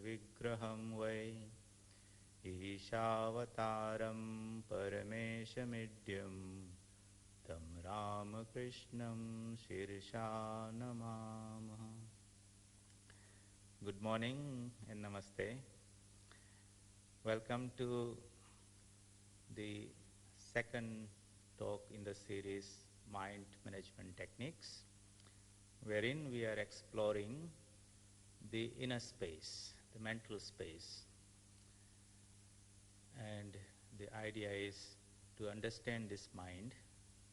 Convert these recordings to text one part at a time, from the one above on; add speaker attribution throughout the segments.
Speaker 1: vigraham vai Ishavataram Parameshamidyam Tam Ramakrishnam Shirsha Namamaha. Good morning and namaste. Welcome to the second talk in the series Mind Management Techniques, wherein we are exploring the inner space, the mental space. And the idea is to understand this mind.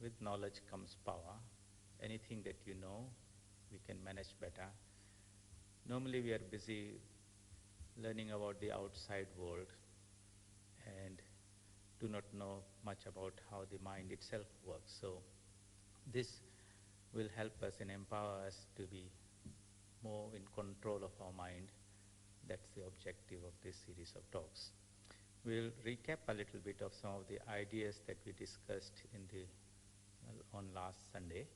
Speaker 1: With knowledge comes power. Anything that you know, we can manage better. Normally we are busy learning about the outside world and do not know much about how the mind itself works. So this will help us and empower us to be more in control of our mind. That's the objective of this series of talks. We'll recap a little bit of some of the ideas that we discussed on last Sunday,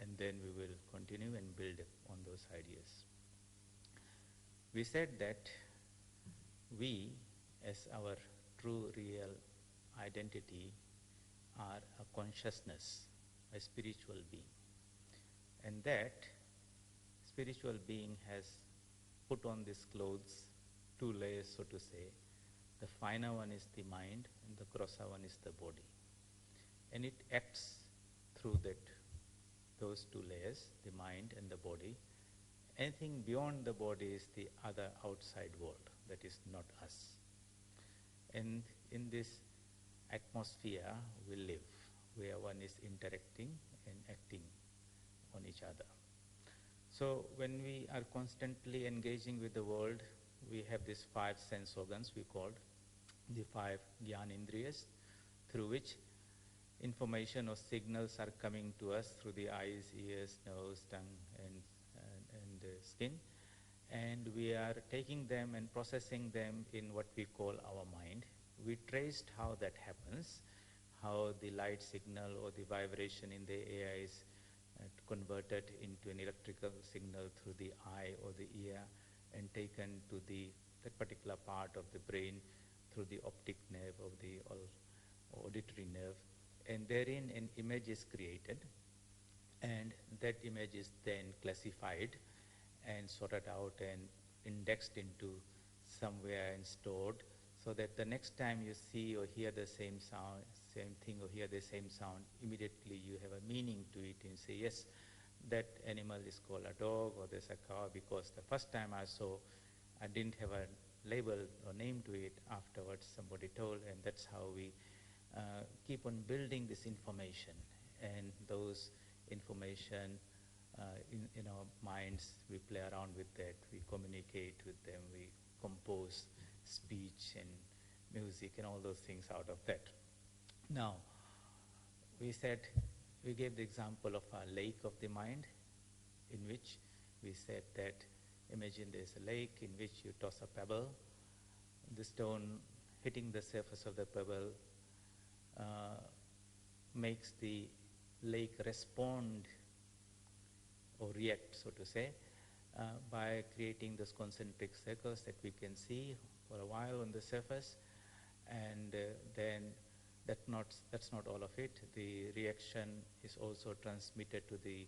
Speaker 1: and then we will continue and build on those ideas. We said that we, as our true real identity, are a consciousness, a spiritual being, and that spiritual being has put on these clothes, two layers, so to say. The finer one is the mind and the grosser one is the body. And it acts through those two layers, the mind and the body. Anything beyond the body is the other outside world, that is not us. And in this atmosphere we live, where one is interacting and acting on each other. So when we are constantly engaging with the world, we have these 5 sense organs we called the 5 Gyanendriyas, through which information or signals are coming to us through the eyes, ears, nose, tongue, and skin. And we are taking them and processing them in what we call our mind. We traced how that happens, how the light signal or the vibration in the air is converted into an electrical signal through the eye or the ear and taken to that particular part of the brain through the optic nerve or the auditory nerve, and therein an image is created, and that image is then classified and sorted out and indexed into somewhere and stored, so that the next time you see or hear the same sound, same thing, or hear the same sound, immediately you have a meaning to it and say, yes, that animal is called a dog or there's a cow, because the first time I saw, I didn't have a label or name to it. Afterwards somebody told, and that's how we keep on building this information. And those information in our minds, we play around with that, we communicate with them, we compose speech and music and all those things out of that. Now, we gave the example of a lake of the mind, in which we said that imagine there's a lake in which you toss a pebble, the stone hitting the surface of the pebble makes the lake respond or react, so to say, by creating those concentric circles that we can see for a while on the surface. And then that's not all of it. The reaction is also transmitted to the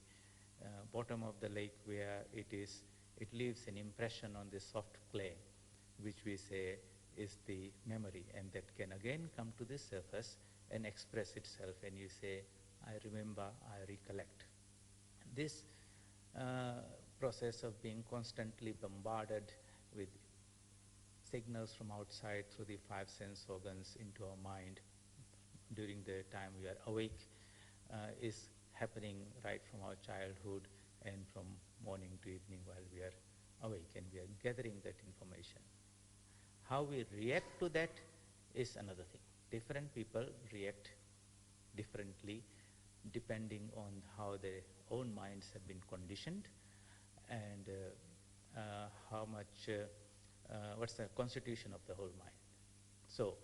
Speaker 1: bottom of the lake, where it leaves an impression on the soft clay, which we say is the memory, and that can again come to the surface and express itself, and you say, I remember, I recollect. This process of being constantly bombarded with signals from outside through the 5 sense organs into our mind during the time we are awake is happening right from our childhood and from morning to evening while we are awake, and we are gathering that information. How we react to that is another thing. Different people react differently depending on how their own minds have been conditioned and how much, what's the constitution of the whole mind. So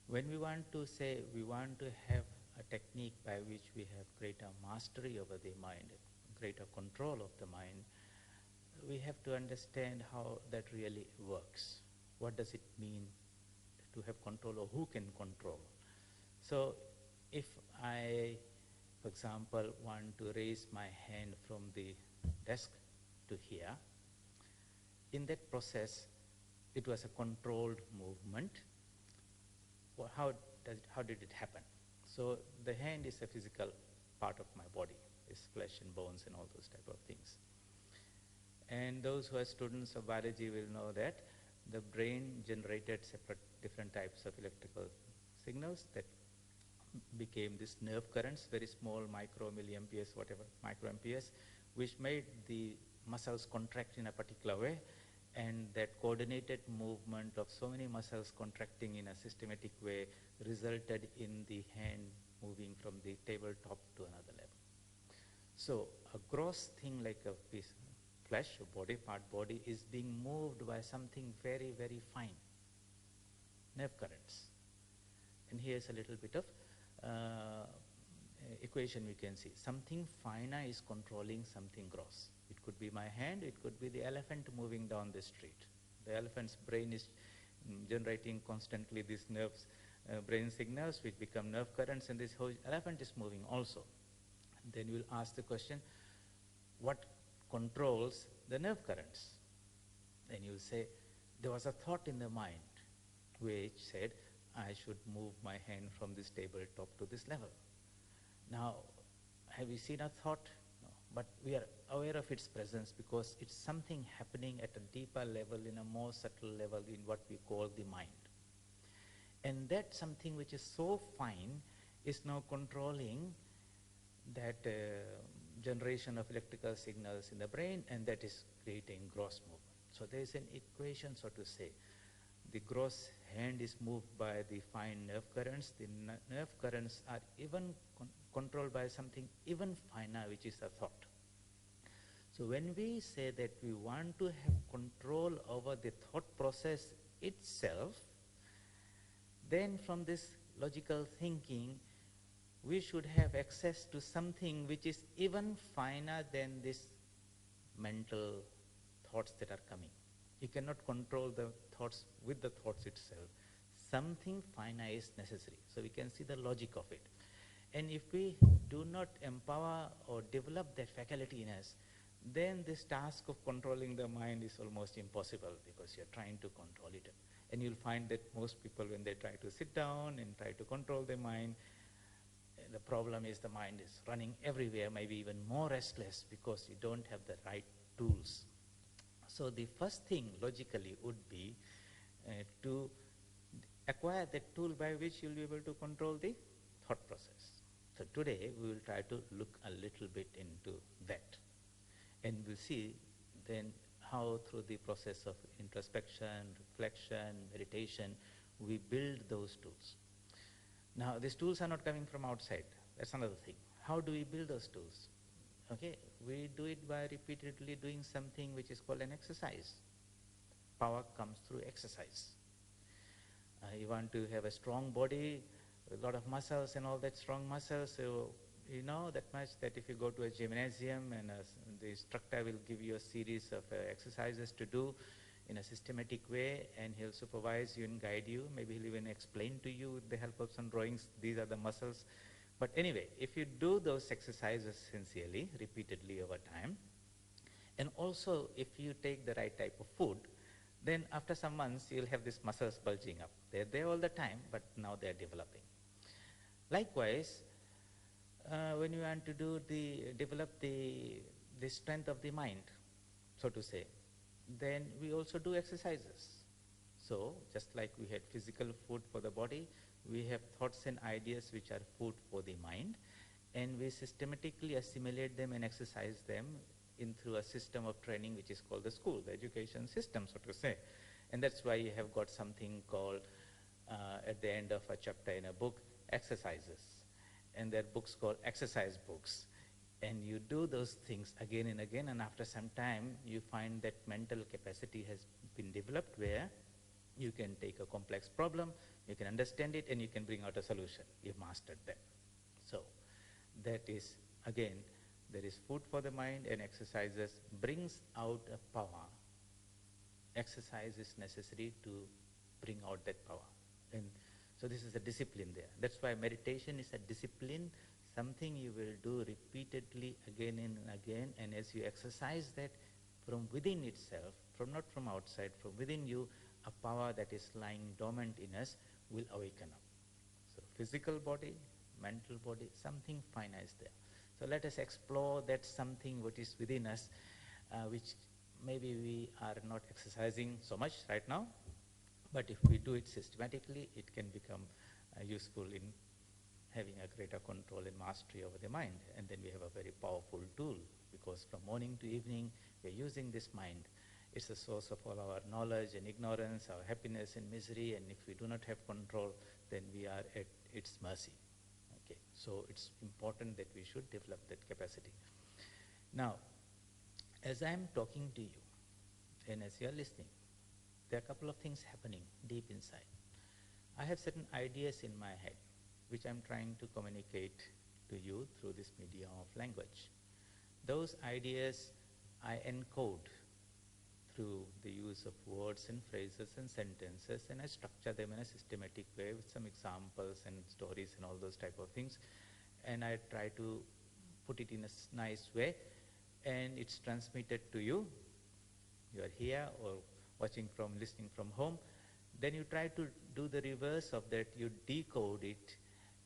Speaker 1: when we want to say we want to have a technique by which we have greater mastery over the mind, greater control of the mind, we have to understand how that really works. What does it mean to have control, or who can control? So if I, for example, want to raise my hand from the desk to here, in that process, it was a controlled movement. Well, how did it happen? So the hand is a physical part of my body. It's flesh and bones and all those type of things. And those who are students of biology will know that the brain generated different types of electrical signals that became these nerve currents, very small micro-milliamperes, whatever, microamperes, which made the muscles contract in a particular way, and that coordinated movement of so many muscles contracting in a systematic way resulted in the hand moving from the tabletop to another level. So a gross thing like a piece of flesh, a body is being moved by something very, very fine, nerve currents. And here's a little bit of equation we can see. Something finer is controlling something gross. It could be my hand, it could be the elephant moving down the street. The elephant's brain is generating constantly these nerves, brain signals which become nerve currents, and this whole elephant is moving also. And then you will ask the question, what controls the nerve currents? Then you will say, there was a thought in the mind which said, I should move my hand from this tabletop to this level. Now, have you seen a thought? No. But we are aware of its presence because it's something happening at a deeper level, in a more subtle level, in what we call the mind. And that something which is so fine is now controlling that generation of electrical signals in the brain, and that is creating gross movement. So there is an equation, so to say. The gross hand is moved by the fine nerve currents. The nerve currents are even controlled by something even finer, which is a thought. So when we say that we want to have control over the thought process itself, then from this logical thinking, we should have access to something which is even finer than this mental thoughts that are coming. You cannot control the thoughts with the thoughts itself. Something finer is necessary. So we can see the logic of it. And if we do not empower or develop that faculty in us, then this task of controlling the mind is almost impossible, because you're trying to control it. And you'll find that most people, when they try to sit down and try to control their mind, the problem is the mind is running everywhere, maybe even more restless, because you don't have the right tools. So the first thing logically would be to acquire that tool by which you'll be able to control the thought process. So today we will try to look a little bit into that. And we'll see then how through the process of introspection, reflection, meditation, we build those tools. Now these tools are not coming from outside. That's another thing. How do we build those tools? Okay, we do it by repeatedly doing something which is called an exercise. Power comes through exercise. You want to have a strong body, a lot of muscles and all that strong muscles, so you know that much that if you go to a gymnasium and the instructor will give you a series of exercises to do in a systematic way, and he'll supervise you and guide you. Maybe he'll even explain to you with the help of some drawings, these are the muscles. But anyway, if you do those exercises sincerely, repeatedly over time, and also if you take the right type of food, then after some months you'll have these muscles bulging up. They're there all the time, but now they're developing. Likewise, when you want to develop the strength of the mind, so to say, then we also do exercises. So just like we had physical food for the body, we have thoughts and ideas which are food for the mind, and we systematically assimilate them and exercise them through a system of training which is called the school, the education system, so to say. And that's why you have got something called, at the end of a chapter in a book, exercises. And there are books called exercise books. And you do those things again and again, and after some time you find that mental capacity has been developed where you can take a complex problem, you can understand it, and you can bring out a solution. You've mastered that. So that is again There is food for the mind, and exercises brings out a power. Exercise is necessary to bring out that power. And so this is a discipline there. That's why meditation is a discipline, something you will do repeatedly again and again, and as you exercise that from within itself, not from outside, from within you, a power that is lying dormant in us will awaken up. So physical body, mental body, something finer is there. So let us explore that something what is within us, which maybe we are not exercising so much right now, but if we do it systematically, it can become useful in having a greater control and mastery over the mind. And then we have a very powerful tool, because from morning to evening, we're using this mind. It's the source of all our knowledge and ignorance, our happiness and misery, and if we do not have control, then we are at its mercy. Okay, so it's important that we should develop that capacity. Now, as I'm talking to you, and as you're listening, there are a couple of things happening deep inside. I have certain ideas in my head, which I'm trying to communicate to you through this medium of language. Those ideas I encode through the use of words and phrases and sentences, and I structure them in a systematic way with some examples and stories and all those type of things, and I try to put it in a nice way, and it's transmitted to you. You are here or listening from home. Then you try to do the reverse of that. You decode it,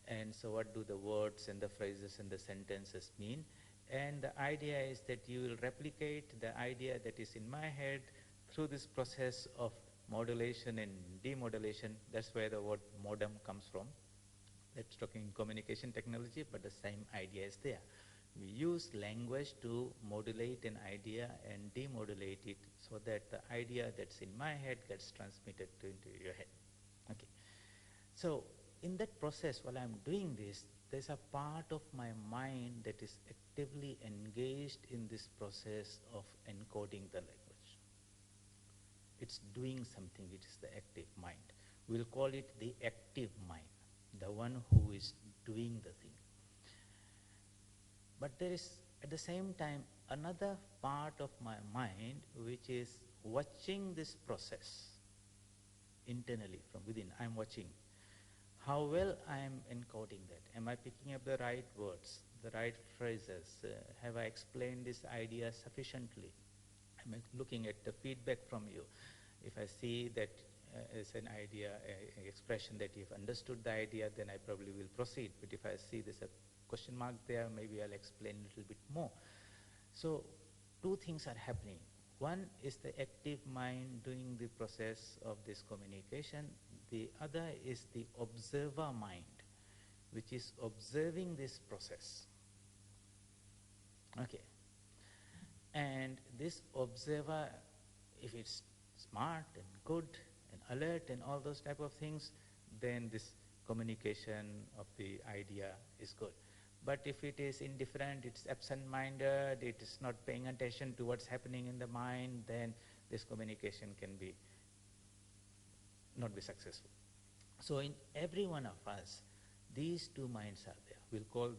Speaker 1: and so what do the words and the phrases and the sentences mean? And the idea is that you will replicate the idea that is in my head through this process of modulation and demodulation. That's where the word modem comes from. That's talking communication technology, but the same idea is there. We use language to modulate an idea and demodulate it so that the idea that's in my head gets transmitted into your head. Okay. So in that process, while I'm doing this, there's a part of my mind that is actively engaged in this process of encoding the language. It's doing something. It is the active mind. We'll call it the active mind, the one who is doing the thing. But there is, at the same time, another part of my mind which is watching this process internally from within. I'm watching how well I am encoding that. Am I picking up the right words, the right phrases? Have I explained this idea sufficiently? I'm looking at the feedback from you. If I see that as an idea, an expression that you've understood the idea, then I probably will proceed. But if I see there's a question mark there, maybe I'll explain a little bit more. So two things are happening. One is the active mind doing the process of this communication. The other is the observer mind, which is observing this process. Okay. And this observer, if it's smart and good and alert and all those type of things, then this communication of the idea is good. But if it is indifferent, it's absent-minded, it is not paying attention to what's happening in the mind, then this communication can not be successful. So in every one of us, these two minds are there. We'll call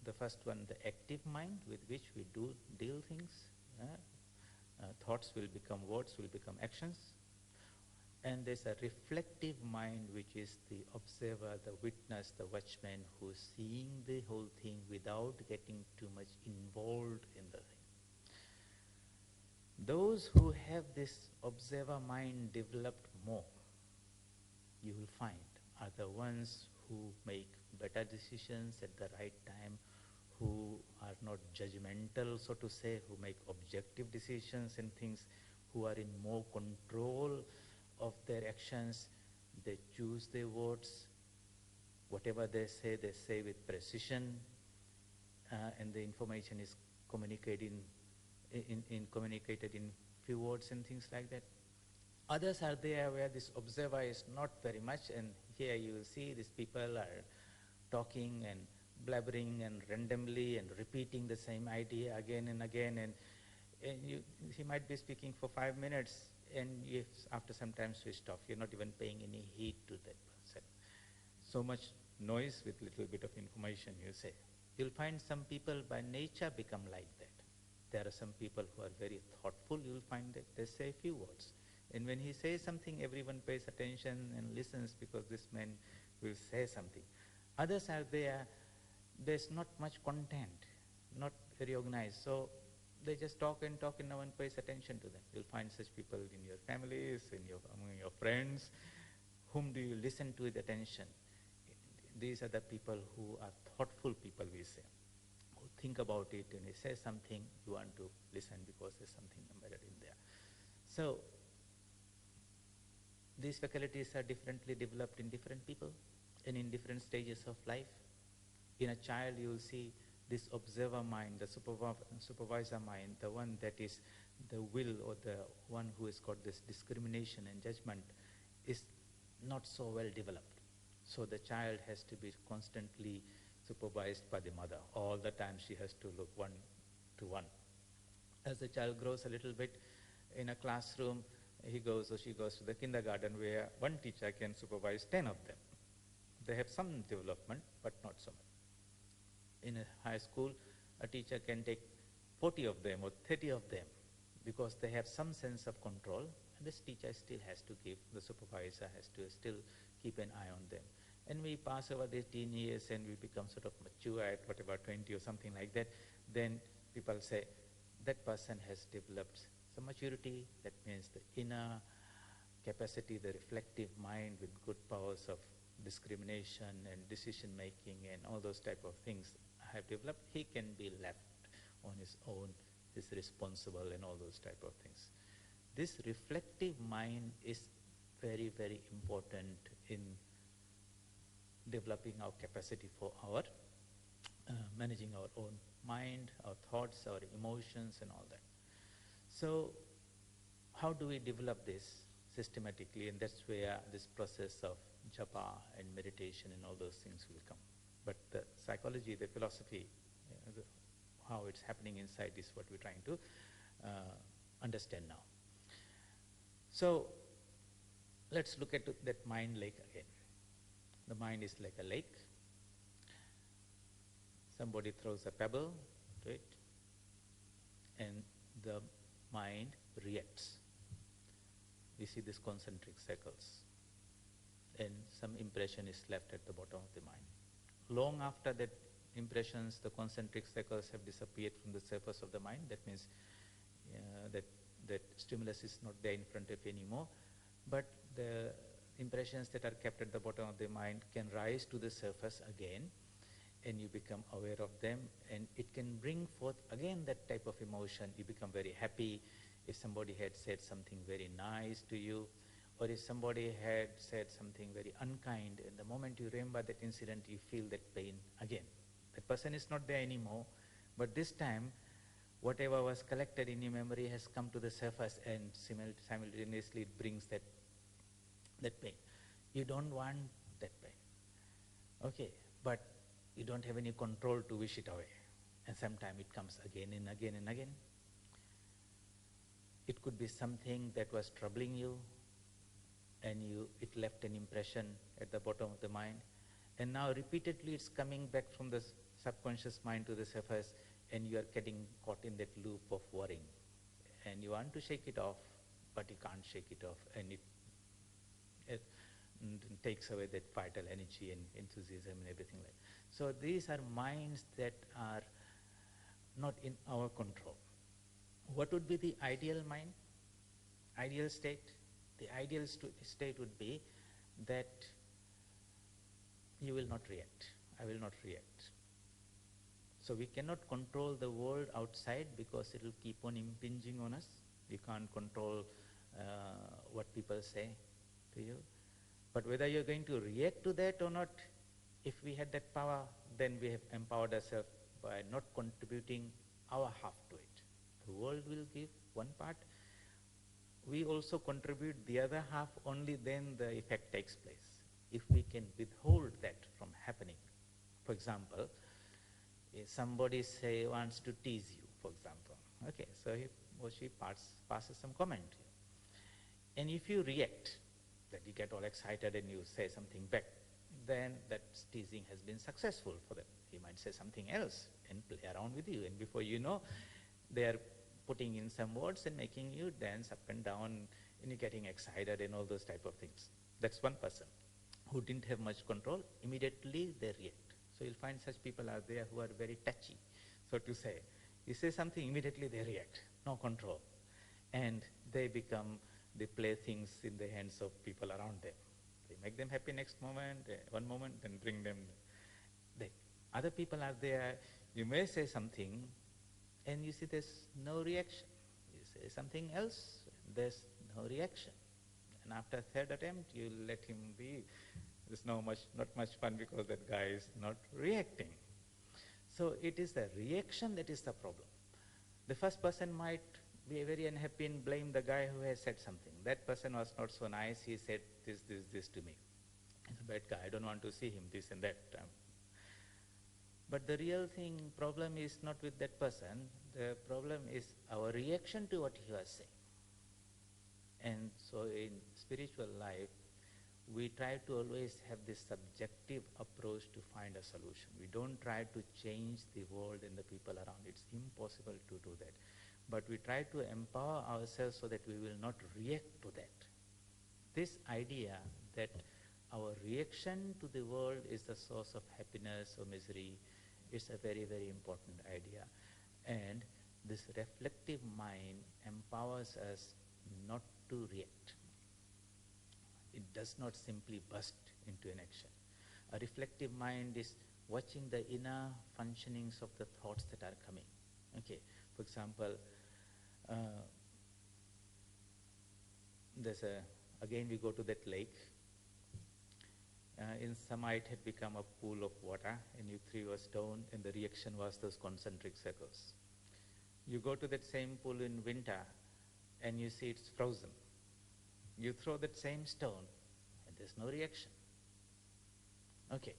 Speaker 1: the first one the active mind, with which we deal things. Thoughts will become words, will become actions. And there's a reflective mind, which is the observer, the witness, the watchman, who's seeing the whole thing without getting too much involved in the thing. Those who have this observer mind developed more, you will find, are the ones who make better decisions at the right time, who are not judgmental, so to say, who make objective decisions and things, who are in more control of their actions. They choose their words. Whatever they say with precision, and the information is communicated in few words and things like that. Others are there where this observer is not very much, and here you will see these people are talking and blabbering and randomly and repeating the same idea again and again, and he might be speaking for 5 minutes, and you after some time switched off. You're not even paying any heed to that person. So much noise with little bit of information, you say. You'll find some people by nature become like that. There are some people who are very thoughtful. You'll find that they say a few words. And when he says something, everyone pays attention and listens because this man will say something. Others are there, there's not much content, not very organized. So they just talk and no one pays attention to them. You'll find such people in your families, among your friends. Whom do you listen to with attention? These are the people who are thoughtful people, we say, who think about it, and he says something, you want to listen because there's something embedded in there. So these faculties are differently developed in different people and in different stages of life. In a child, you will see this observer mind, the supervisor mind, the one that is the will, or the one who has got this discrimination and judgment, is not so well developed. So the child has to be constantly supervised by the mother. All the time she has to look one to one. As the child grows a little bit in a classroom, he goes or she goes to the kindergarten where one teacher can supervise 10 of them. They have some development, but not so much. In a high school, a teacher can take 40 of them or 30 of them because they have some sense of control, and this teacher still has to give, the supervisor has to still keep an eye on them. And we pass over the teen years and we become sort of mature at whatever, 20 or something like that, then people say, that person has developed some maturity. That means the inner capacity, the reflective mind with good powers of discrimination and decision making and all those type of things have developed. He can be left on his own, is responsible and all those type of things. This reflective mind is very, very important in developing our capacity for our managing our own mind, our thoughts, our emotions and all that. So how do we develop this systematically? And that's where this process of japa and meditation and all those things will come. But the psychology, the philosophy, how it's happening inside is what we're trying to understand now. So let's look at that mind lake again. The mind is like a lake. Somebody throws a pebble to it, and the mind reacts. We see these concentric circles, and some impression is left at the bottom of the mind. Long after that impressions, the concentric circles have disappeared from the surface of the mind. That means that stimulus is not there in front of you anymore, but the impressions that are kept at the bottom of the mind can rise to the surface again, and you become aware of them, and it can bring forth again that type of emotion. You become very happy if somebody had said something very nice to you, or if somebody had said something very unkind, and the moment you remember that incident, you feel that pain again. That person is not there anymore, but this time whatever was collected in your memory has come to the surface, and simultaneously it brings that pain. You don't want that pain. Okay, but you don't have any control to wish it away. And sometimes it comes again and again and again. It could be something that was troubling you, and it left an impression at the bottom of the mind. And now repeatedly it's coming back from the subconscious mind to the surface, and you are getting caught in that loop of worrying. And you want to shake it off, but you can't shake it off, and it takes away that vital energy and enthusiasm and everything like that. So these are minds that are not in our control. What would be the ideal mind? Ideal state? The ideal state would be that you will not react. I will not react. So we cannot control the world outside because it will keep on impinging on us. We can't control what people say to you. But whether you're going to react to that or not, if we had that power, then we have empowered ourselves by not contributing our half to it. The world will give one part. We also contribute the other half, only then the effect takes place. If we can withhold that from happening, for example, if somebody wants to tease you, for example, okay, so he or she passes some comment, and if you react, that you get all excited and you say something back, then that teasing has been successful for them. He might say something else and play around with you, and before you know, they are putting in some words and making you dance up and down, and you're getting excited and all those type of things. That's one person who didn't have much control. Immediately they react. So you'll find such people are there who are very touchy, so to say. You say something, immediately they react, no control. And they become the playthings in the hands of people around them. They make them happy next moment, one moment, then bring them. Other people are there, you may say something, and you see there's no reaction. You say something else, there's no reaction. And after third attempt, you let him be. There's not much fun because that guy is not reacting. So it is the reaction that is the problem. The first person might be very unhappy and blame the guy who has said something. That person was not so nice, he said this to me. He's a bad guy, I don't want to see him, this and that. But the real problem is not with that person. The problem is our reaction to what he was saying. And so in spiritual life, we try to always have this subjective approach to find a solution. We don't try to change the world and the people around. It's impossible to do that. But we try to empower ourselves so that we will not react to that. This idea that our reaction to the world is the source of happiness or misery is a very, very important idea. And this reflective mind empowers us not to react. It does not simply burst into an action. A reflective mind is watching the inner functionings of the thoughts that are coming. Okay, for example, again we go to that lake. In summer it had become a pool of water, and you threw a stone, and the reaction was those concentric circles. You go to that same pool in winter, and you see it's frozen. You throw that same stone, and there's no reaction. Okay.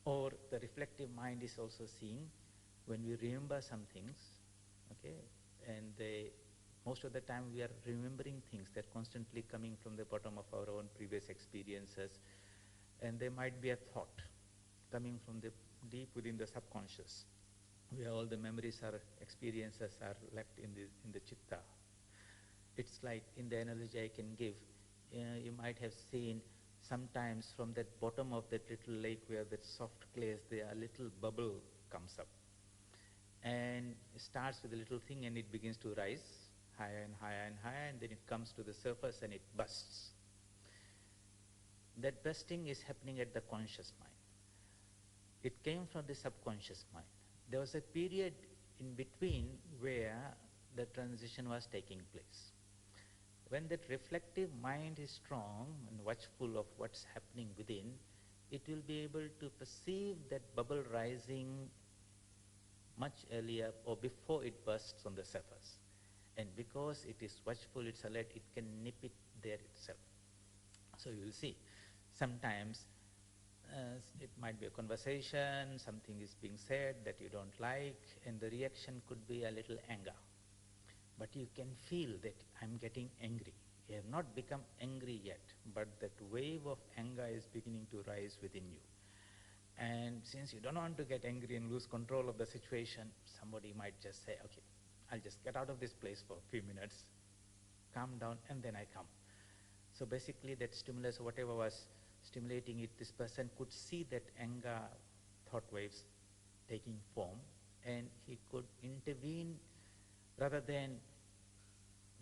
Speaker 1: Or the reflective mind is also seeing when we remember some things, okay, and most of the time we are remembering things that are constantly coming from the bottom of our own previous experiences, and there might be a thought coming from the deep within the subconscious, where all the memories or experiences are left in the chitta. It's like, in the analogy I can give, you might have seen sometimes from that bottom of that little lake where that soft clay is there, a little bubble comes up. And it starts with a little thing and it begins to rise higher and higher and higher, and then it comes to the surface and it bursts. That bursting is happening at the conscious mind. It came from the subconscious mind. There was a period in between where the transition was taking place. When that reflective mind is strong and watchful of what's happening within, it will be able to perceive that bubble rising much earlier or before it bursts on the surface. And because it is watchful, it's alert, it can nip it there itself. So you will see, sometimes it might be a conversation, something is being said that you don't like, and the reaction could be a little anger. But you can feel that I'm getting angry. You have not become angry yet, but that wave of anger is beginning to rise within you. And since you don't want to get angry and lose control of the situation, somebody might just say, okay, I'll just get out of this place for a few minutes, calm down, and then I come. So basically that stimulus, whatever was stimulating it, this person could see that anger thought waves taking form, and he could intervene rather than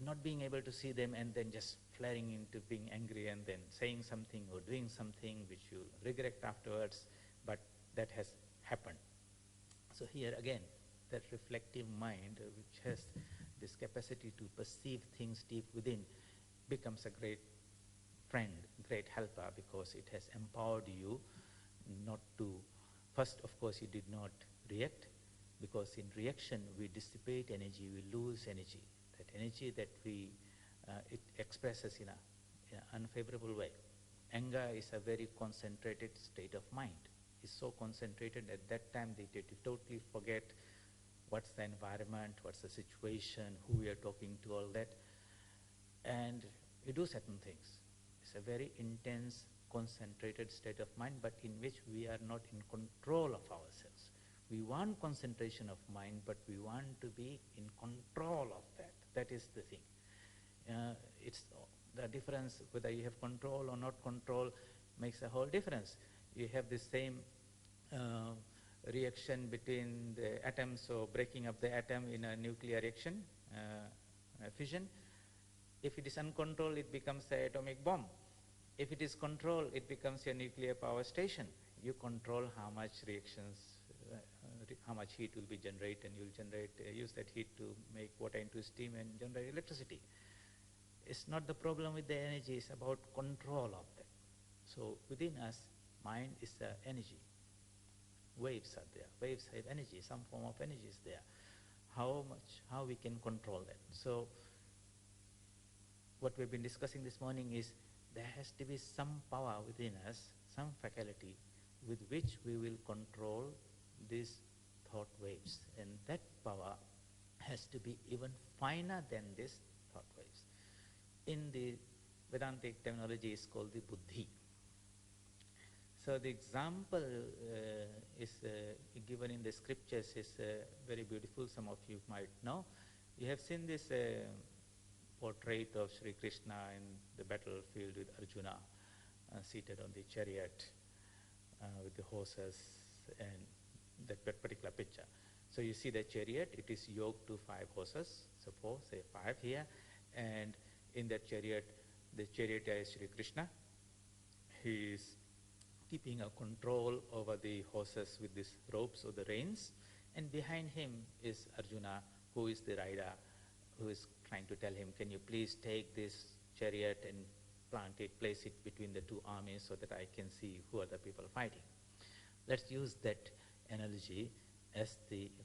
Speaker 1: not being able to see them and then just flaring into being angry and then saying something or doing something which you regret afterwards, but that has happened. So here again, that reflective mind, which has this capacity to perceive things deep within, becomes a great friend, great helper, because it has empowered you not to, first of course you did not react, because in reaction we dissipate energy, we lose energy. That energy that it expresses in an unfavorable way. Anger is a very concentrated state of mind. It's so concentrated at that time that you totally forget what's the environment, what's the situation, who we are talking to, all that. And you do certain things. It's a very intense concentrated state of mind, but in which we are not in control of ourselves. We want concentration of mind, but we want to be in control of that. That is the thing. It's the difference, whether you have control or not control makes a whole difference. You have the same reaction between the atoms, so breaking up the atom in a nuclear reaction, fission. If it is uncontrolled, it becomes an atomic bomb. If it is controlled, it becomes a nuclear power station. You control how much reactions, how much heat will be generated, and you'll generate, use that heat to make water into steam and generate electricity. It's not the problem with the energy, it's about control of that. So within us, mind is the energy. Waves are there. Waves have energy, some form of energy is there. How we can control that. So what we've been discussing this morning is there has to be some power within us, some faculty with which we will control these thought waves. And that power has to be even finer than these thought waves. In the Vedantic terminology is called the buddhi. So the example is given in the scriptures is very beautiful. Some of you might know. You have seen this portrait of Sri Krishna in the battlefield with Arjuna, seated on the chariot with the horses, and that particular picture. So you see the chariot, it is yoked to 5 horses, suppose, say 5 here, and in that chariot, the charioteer is Sri Krishna. He is keeping a control over the horses with these ropes or the reins, and behind him is Arjuna, who is the rider, who is trying to tell him, can you please take this chariot and plant it, place it between the 2 armies so that I can see who are the people fighting. Let's use that analogy as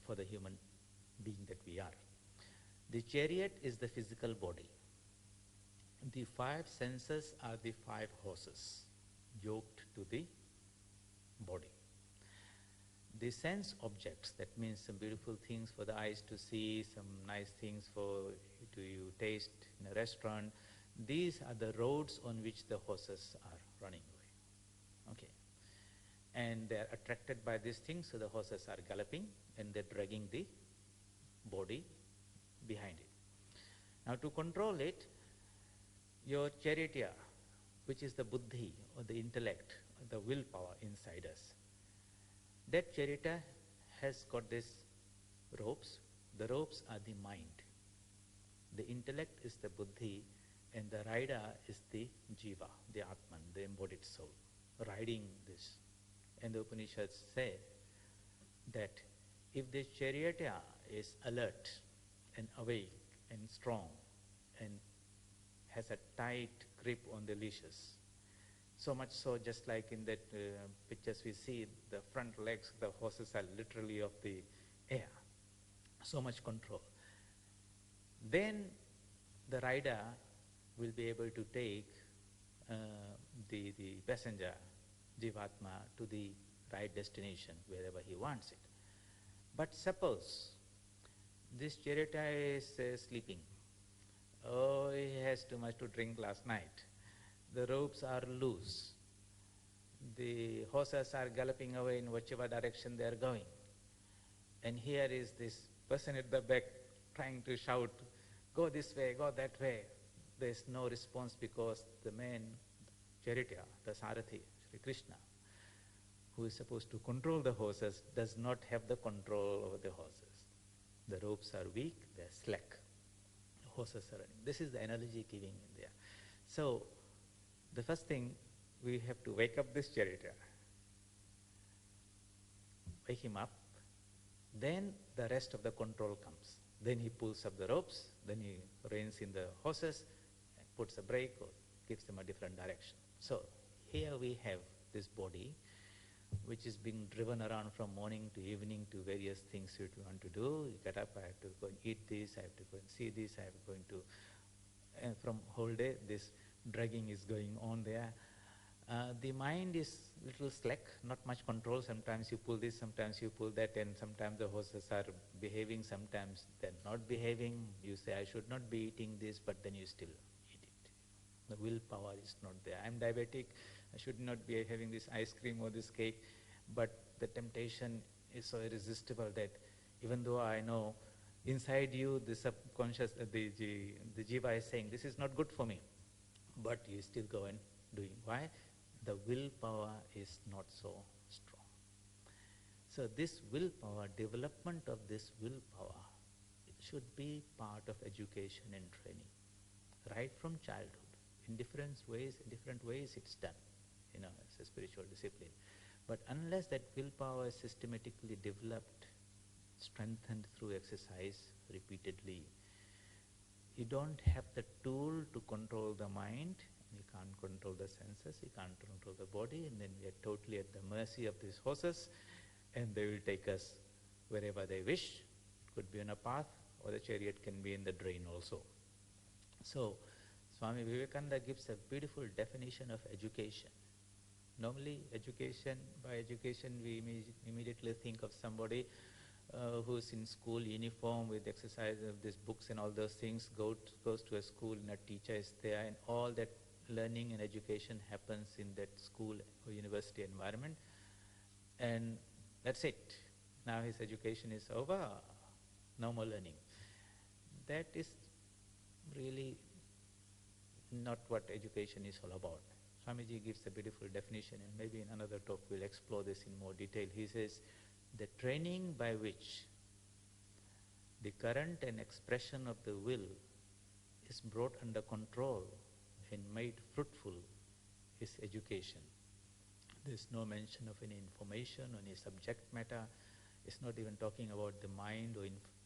Speaker 1: for the human being that we are. The chariot is the physical body. The 5 senses are the 5 horses yoked to the body. The sense objects, that means some beautiful things for the eyes to see, some nice things for you taste in a restaurant, these are the roads on which the horses are running away. Okay. And they are attracted by these things, so the horses are galloping and they're dragging the body behind it. Now to control it, your charioteer, which is the buddhi or the intellect, or the willpower inside us, that charioteer has got these ropes. The ropes are the mind. The intellect is the buddhi, and the rider is the jiva, the atman, the embodied soul, riding this. And the Upanishads say that if the charioteer is alert and awake and strong and has a tight grip on the leashes, so much so, just like in that pictures we see, the front legs of the horses are literally of the air. So much control. Then the rider will be able to take the passenger, Jivatma, to the right destination, wherever he wants it. But suppose this charioteer is sleeping. Oh, he has too much to drink last night. The ropes are loose. The horses are galloping away in whichever direction they are going. And here is this person at the back trying to shout, go this way, go that way. There is no response because the man, charioteer, the Sarathi, Sri Krishna, who is supposed to control the horses, does not have the control over the horses. The ropes are weak, they are slack. The horses are running. This is the analogy giving in there. So, the first thing, we have to wake up this charioteer. Wake him up. Then the rest of the control comes. Then he pulls up the ropes, then he reins in the horses, and puts a brake or gives them a different direction. So here we have this body which is being driven around from morning to evening to various things you want to do. You get up, I have to go and eat this, I have to go and see this, I have to go into, and from whole day this dragging is going on there. The mind is little slack, not much control. Sometimes you pull this, sometimes you pull that, and sometimes the horses are behaving, sometimes they're not behaving. You say, I should not be eating this, but then you still eat it. The willpower is not there. I'm diabetic, I should not be having this ice cream or this cake, but the temptation is so irresistible that even though I know inside you the subconscious, the jiva is saying, this is not good for me, but you still go and doing. Why? The willpower is not so strong. So this willpower, development of this willpower, it should be part of education and training, right from childhood. In different ways it's done, as a spiritual discipline. But unless that willpower is systematically developed, strengthened through exercise repeatedly, you don't have the tool to control the mind, you can't control the senses, you can't control the body, and then we are totally at the mercy of these horses, and they will take us wherever they wish. It could be on a path, or the chariot can be in the drain also. So, Swami Vivekananda gives a beautiful definition of education. Normally, by education we immediately think of somebody who's in school uniform with exercise of these books and all those things, goes to a school and a teacher is there, and all that learning and education happens in that school or university environment, and that's it. Now his education is over, no more learning. That is really not what education is all about. Swamiji gives a beautiful definition, and maybe in another talk we'll explore this in more detail. He says, the training by which the current and expression of the will is brought under control and made fruitful is education. There's no mention of any information or any subject matter. It's not even talking about the mind or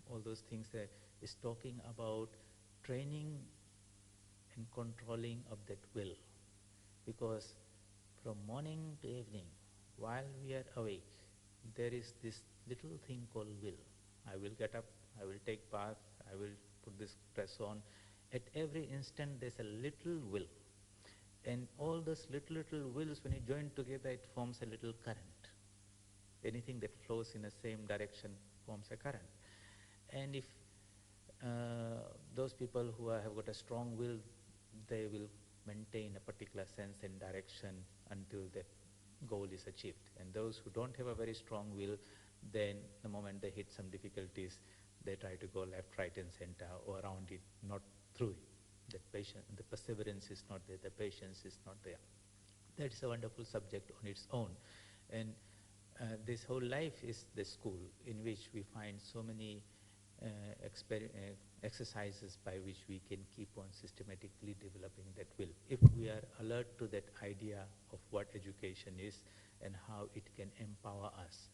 Speaker 1: all those things there. It's talking about training and controlling of that will. Because from morning to evening, while we are awake, there is this little thing called will. I will get up, I will take bath, I will put this dress on. At every instant there's a little will. And all those little wills, when you join together, it forms a little current. Anything that flows in the same direction forms a current. And if those people who have got a strong will, they will maintain a particular sense and direction until that goal is achieved. And those who don't have a very strong will, then the moment they hit some difficulties, they try to go left, right and center or around it, not through it. That patience, the perseverance is not there, the patience is not there. That is a wonderful subject on its own. And this whole life is the school in which we find so many exercises by which we can keep on systematically developing that will. If we are alert to that idea of what education is and how it can empower us.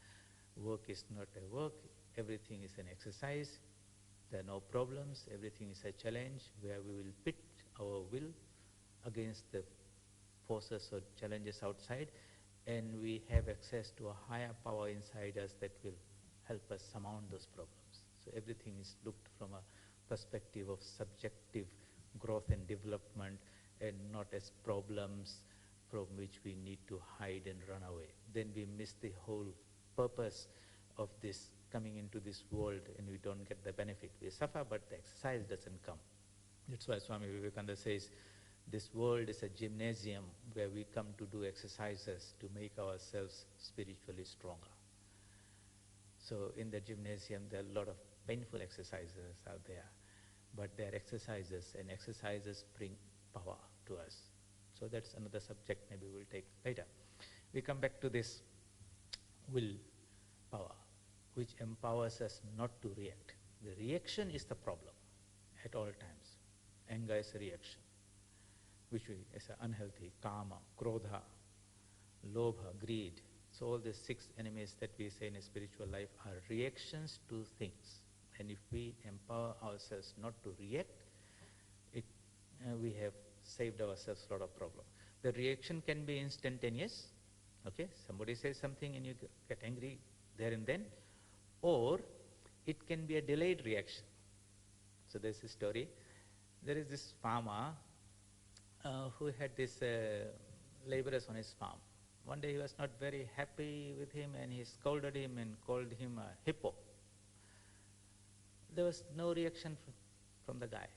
Speaker 1: Work is not a work, everything is an exercise. There are no problems, everything is a challenge where we will pit our will against the forces or challenges outside, and we have access to a higher power inside us that will help us surmount those problems. So everything is looked from a perspective of subjective growth and development, and not as problems from which we need to hide and run away. Then we miss the whole purpose of this coming into this world, and we don't get the benefit. We suffer, but the exercise doesn't come. That's why Swami Vivekananda says, this world is a gymnasium where we come to do exercises to make ourselves spiritually stronger. So in the gymnasium, there are a lot of painful exercises out there, but they are exercises, and exercises bring power to us. So that's another subject maybe we'll take later. We come back to this will power, which empowers us not to react. The reaction is the problem at all times. Anger is a reaction, which is unhealthy. Kama, krodha, lobha, greed. So all the 6 enemies that we say in a spiritual life are reactions to things. And if we empower ourselves not to react, we have saved ourselves a lot of problem. The reaction can be instantaneous. Okay, somebody says something and you get angry there and then, or it can be a delayed reaction. So there's a story. There is this farmer who had these laborers on his farm. One day he was not very happy with him, and he scolded him and called him a hippo. There was no reaction from the guy.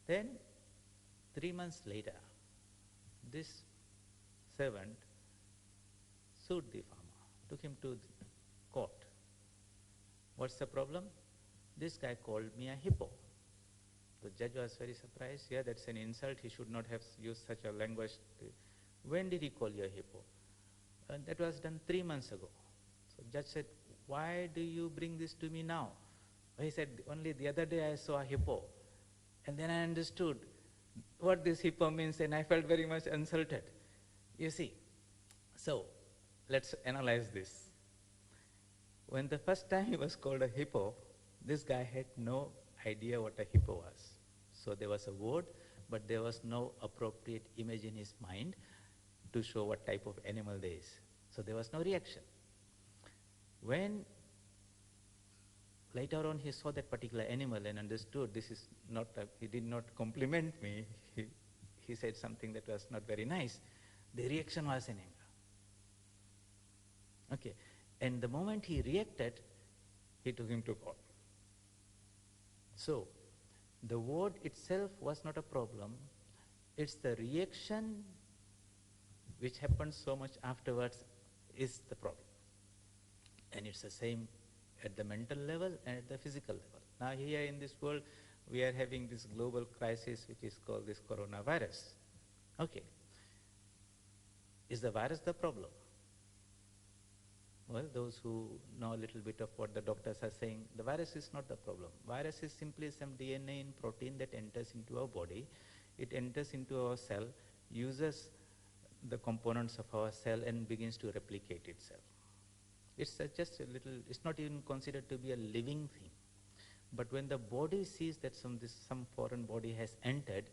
Speaker 1: Then 3 months later, this servant sued the farmer, took him to court. What's the problem? This guy called me a hippo. The judge was very surprised. Yeah, that's an insult. He should not have used such a language. When did he call you a hippo? And that was done 3 months ago. So judge said, why do you bring this to me now? He said, only the other day I saw a hippo. And then I understood what this hippo means, and I felt very much insulted. You see, so let's analyze this. When the first time he was called a hippo, this guy had no idea what a hippo was. So there was a word, but there was no appropriate image in his mind to show what type of animal there is. So there was no reaction. When later on he saw that particular animal and understood this is not, he did not compliment me, he said something that was not very nice, the reaction was in anger. Okay, and the moment he reacted, he took him to court. So, the word itself was not a problem, it's the reaction which happened so much afterwards is the problem. And it's the same at the mental level and at the physical level. Now here in this world, we are having this global crisis which is called this coronavirus. Okay. Is the virus the problem? Well, those who know a little bit of what the doctors are saying, the virus is not the problem. Virus is simply some DNA and protein that enters into our body. It enters into our cell, uses the components of our cell and begins to replicate itself. It's just a little, it's not even considered to be a living thing. But when the body sees that some foreign body has entered,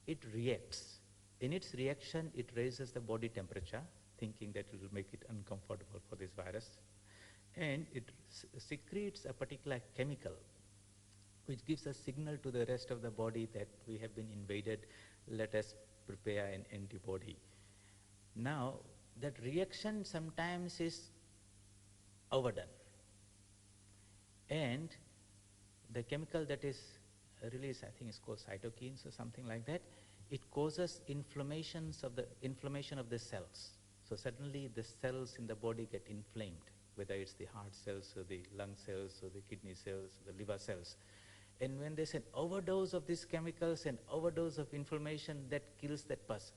Speaker 1: it reacts. In its reaction, it raises the body temperature, thinking that it will make it uncomfortable for this virus. And it secretes a particular chemical, which gives a signal to the rest of the body that we have been invaded, let us prepare an antibody. Now, that reaction sometimes is overdone. And the chemical that is released, I think it's called cytokines or something like that, it causes inflammation of the cells. So suddenly the cells in the body get inflamed, whether it's the heart cells or the lung cells or the kidney cells, or the liver cells. And when there's an overdose of these chemicals and overdose of inflammation, that kills that person.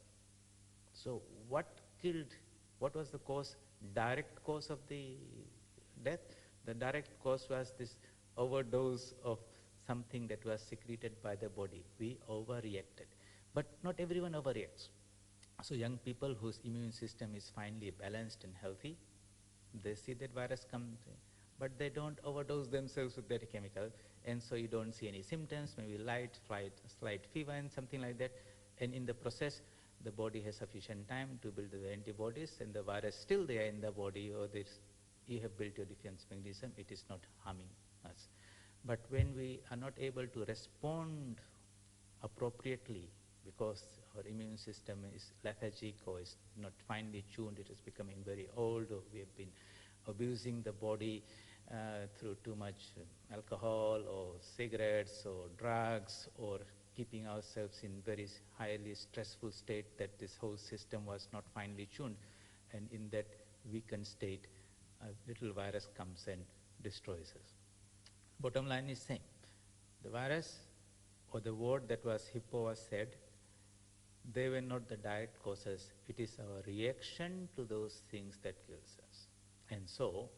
Speaker 1: So what was the cause, direct cause of the death? The direct cause was this overdose of something that was secreted by the body. We overreacted. But not everyone overreacts. So young people whose immune system is finely balanced and healthy, they see that virus comes, but they don't overdose themselves with that chemical, and so you don't see any symptoms, maybe slight fever and something like that, and in the process, the body has sufficient time to build the antibodies, and the virus still there in the body, or you have built your defense mechanism, it is not harming us. But when we are not able to respond appropriately, because our immune system is lethargic or is not finely tuned, it is becoming very old, or we have been abusing the body through too much alcohol or cigarettes or drugs, or keeping ourselves in very highly stressful state that this whole system was not finely tuned. And in that weakened state, a little virus comes and destroys us. Bottom line is same. The virus or the word that was hippo was said, they were not the direct causes. It is our reaction to those things that kills us. And so,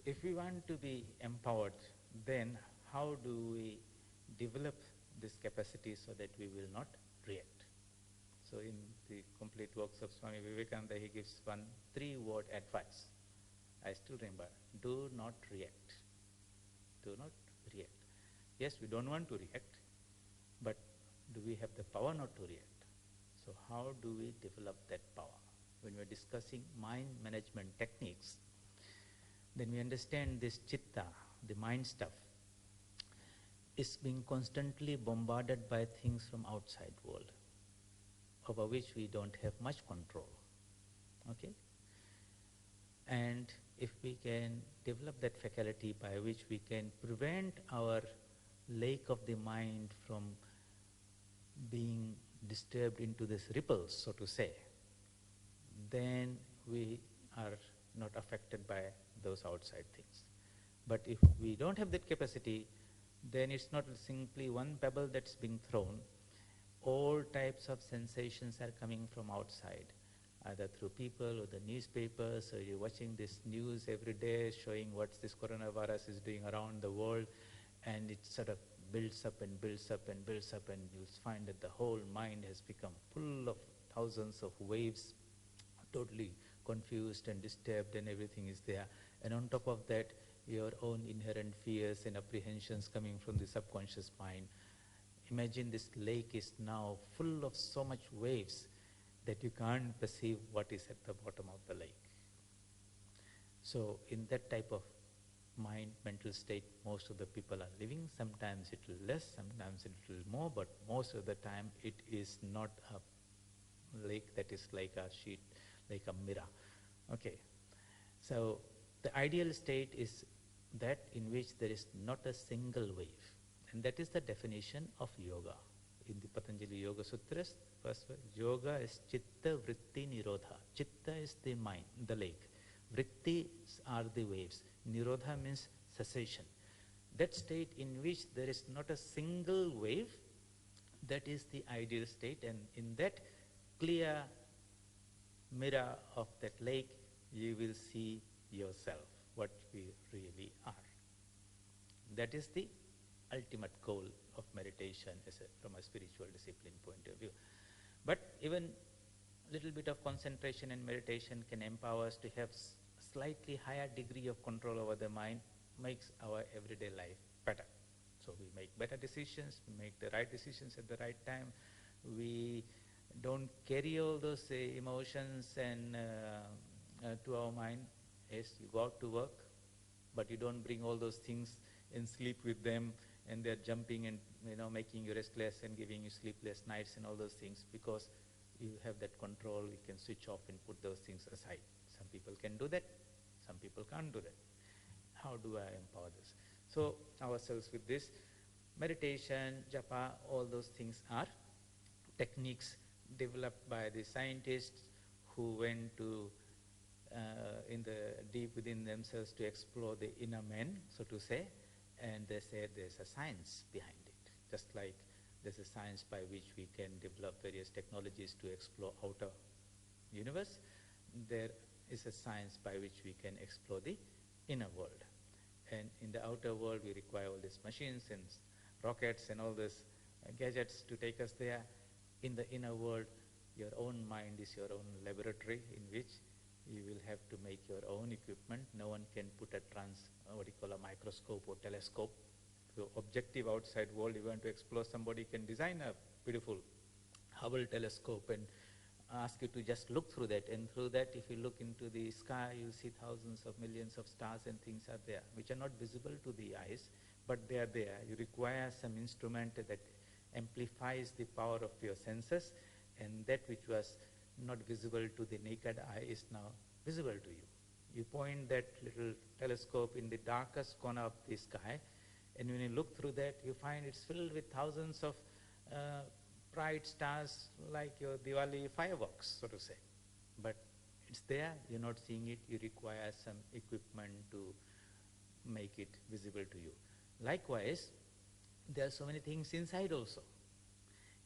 Speaker 1: if we want to be empowered, then how do we develop this capacity so that we will not react? So in the complete works of Swami Vivekananda, he gives 3-word advice. I still remember, do not react. Do not react. Yes, we don't want to react, but do we have the power not to react? So how do we develop that power? When we're discussing mind management techniques, then we understand this chitta, the mind stuff, is being constantly bombarded by things from outside world, over which we don't have much control. Okay? And if we can develop that faculty by which we can prevent our lake of the mind from being disturbed into this ripples, so to say, then we are not affected by those outside things. But if we don't have that capacity, then it's not simply one pebble that's being thrown. All types of sensations are coming from outside, either through people or the newspapers, or you're watching this news every day showing what this coronavirus is doing around the world, and it sort of builds up and builds up and builds up, and you'll find that the whole mind has become full of thousands of waves, totally confused and disturbed, and everything is there. And on top of that, your own inherent fears and apprehensions coming from the subconscious mind. Imagine this lake is now full of so much waves that you can't perceive what is at the bottom of the lake. So in that type of mind, mental state, most of the people are living. Sometimes it will less, sometimes it will more, but most of the time it is not a lake that is like a sheet, like a mirror. Okay. So the ideal state is that in which there is not a single wave. And that is the definition of yoga. In the Patanjali Yoga Sutras, first word, yoga is chitta vritti nirodha. Chitta is the mind, the lake. Vrittis are the waves. Nirodha means cessation. That state in which there is not a single wave, that is the ideal state. And in that clear mirror of that lake, you will see yourself, what we really are. That is the ultimate goal of meditation from a spiritual discipline point of view. But even little bit of concentration and meditation can empower us to have slightly higher degree of control over the mind, makes our everyday life better. So we make better decisions, we make the right decisions at the right time. We don't carry all those emotions and to our mind. Yes, you go out to work, but you don't bring all those things and sleep with them, and they're jumping and making you restless and giving you sleepless nights and all those things, because you have that control. You can switch off and put those things aside. Some people can do that, some people can't do that. How do I empower this? So ourselves with this meditation, japa, all those things are techniques developed by the scientists who went to in the deep within themselves to explore the inner man, so to say, and they said there's a science behind it. Just like there's a science by which we can develop various technologies to explore outer universe, there is a science by which we can explore the inner world. And in the outer world, we require all these machines and rockets and all these gadgets to take us there. In the inner world, your own mind is your own laboratory in which you will have to make your own equipment. No one can put a microscope or telescope. So objective outside world, you want to explore, somebody can design a beautiful Hubble telescope and ask you to just look through that. And through that, if you look into the sky, you see thousands of millions of stars and things are there, which are not visible to the eyes, but they are there. You require some instrument that amplifies the power of your senses, and that which was not visible to the naked eye is now visible to you. You point that little telescope in the darkest corner of the sky, and when you look through that, you find it's filled with thousands of bright stars, like your Diwali fireworks, so to say. But it's there, you're not seeing it, you require some equipment to make it visible to you. Likewise, there are so many things inside also,